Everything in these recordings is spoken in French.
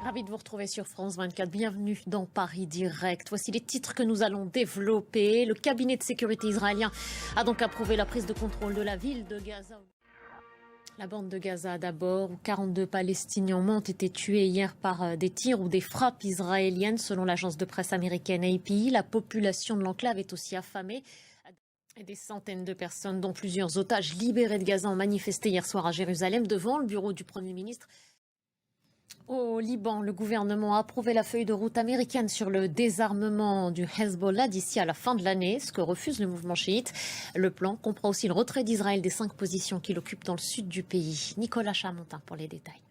Ravi de vous retrouver sur France 24. Bienvenue dans Paris Direct. Voici les titres que nous allons développer. Le cabinet de sécurité israélien a donc approuvé la prise de contrôle de la ville de Gaza. La bande de Gaza d'abord, où 42 Palestiniens ont été tués hier par des tirs ou des frappes israéliennes, selon l'agence de presse américaine AP. La population de l'enclave est aussi affamée. Des centaines de personnes, dont plusieurs otages libérés de Gaza, ont manifesté hier soir à Jérusalem devant le bureau du Premier ministre. Au Liban, le gouvernement a approuvé la feuille de route américaine sur le désarmement du Hezbollah d'ici à la fin de l'année, ce que refuse le mouvement chiite. Le plan comprend aussi le retrait d'Israël des 5 positions qu'il occupe dans le sud du pays. Nicolas Chamontin pour les détails.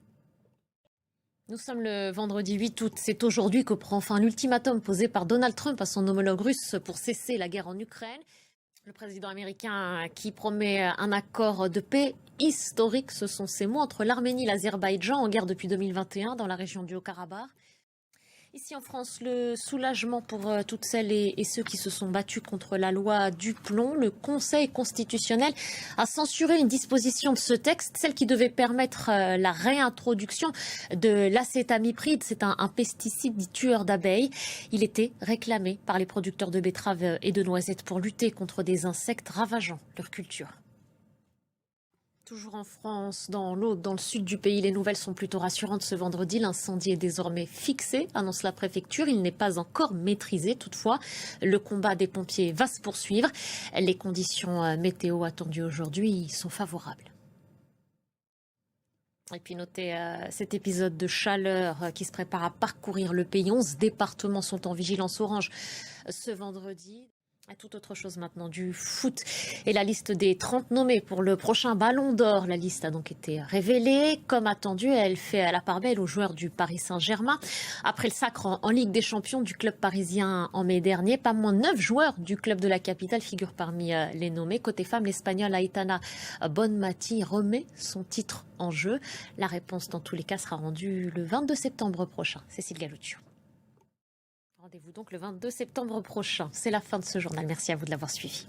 Nous sommes le vendredi 8 août. C'est aujourd'hui que prend fin l'ultimatum posé par Donald Trump à son homologue russe pour cesser la guerre en Ukraine. Le président américain qui promet un accord de paix historique, ce sont ces mots, entre l'Arménie et l'Azerbaïdjan en guerre depuis 2021 dans la région du Haut-Karabakh. Ici en France, le soulagement pour toutes celles et ceux qui se sont battus contre la loi Duplon. Le Conseil constitutionnel a censuré une disposition de ce texte, celle qui devait permettre la réintroduction de l'acétamipride. C'est un pesticide dit tueur d'abeilles. Il était réclamé par les producteurs de betteraves et de noisettes pour lutter contre des insectes ravageant leur culture. Toujours en France, dans l'Aude, dans le sud du pays, les nouvelles sont plutôt rassurantes ce vendredi. L'incendie est désormais fixé, annonce la préfecture. Il n'est pas encore maîtrisé. Toutefois, le combat des pompiers va se poursuivre. Les conditions météo attendues aujourd'hui sont favorables. Et puis notez cet épisode de chaleur qui se prépare à parcourir le pays. 11 départements sont en vigilance orange ce vendredi. Tout autre chose maintenant, du foot et la liste des 30 nommés pour le prochain Ballon d'Or. La liste a donc été révélée. Comme attendu, elle fait la part belle aux joueurs du Paris Saint-Germain. Après le sacre en Ligue des Champions du club parisien en mai dernier, pas moins de 9 joueurs du club de la capitale figurent parmi les nommés. Côté femmes, l'Espagnole Aitana Bonmati remet son titre en jeu. La réponse dans tous les cas sera rendue le 22 septembre prochain. Cécile Galuccio. Rendez-vous donc le 22 septembre prochain. C'est la fin de ce journal. Merci à vous de l'avoir suivi.